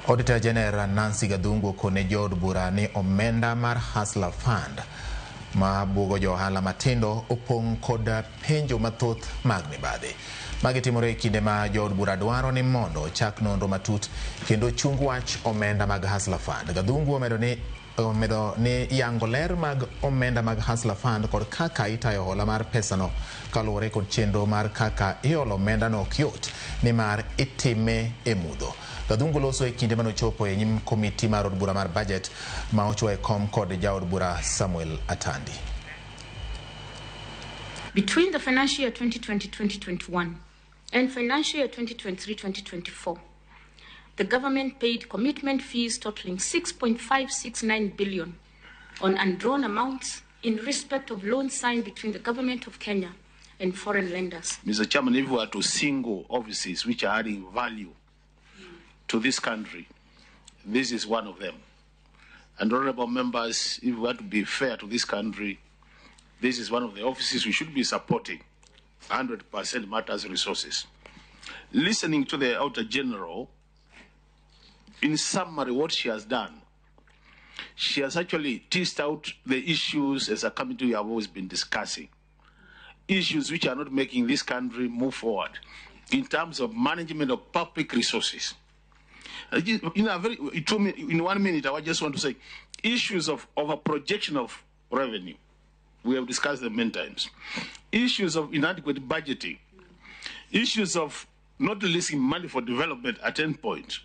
Auditor General Nancy Gathungu kone jod bura ni omenda mar Hasla Fund ma bugo jo ohala matindo opong' kod penjo mathoth mag mibadhi. Magi timore e kinde ma jod bura dwaro ni mondo chak nonro matut kendo chung wach omenda mag Hasla Fund. Gathungu omedo ni yango ler mag omenda mag Hasla Fund kod kaka itayo hola mar pesano kaluwore kod chenro mar kaka iolo omenda no ok yot ni mar itime e Mudho. Gathungu loso e kinde manochopo e nyim komiti mar od bura mar budget ma ochuo e kom kod jaod bura Samuel Atandi. Between the financial year 2020-2021 and financial year 2023-2024, the government paid commitment fees totaling 6.569 billion on undrawn amounts in respect of loans signed between the government of Kenya and foreign lenders. Mr. Chairman, if we were to single offices which are adding value to this country, this is one of them. And honorable members, if we were to be fair to this country, this is one of the offices we should be supporting 100% matters resources. Listening to the Auditor General, in summary, what she has done, she has actually teased out the issues as a committee we have always been discussing. Issues which are not making this country move forward in terms of management of public resources. In 1 minute, I just want to say issues of a projection of revenue. We have discussed them many times. Issues of inadequate budgeting. Issues of not releasing money for development at any point.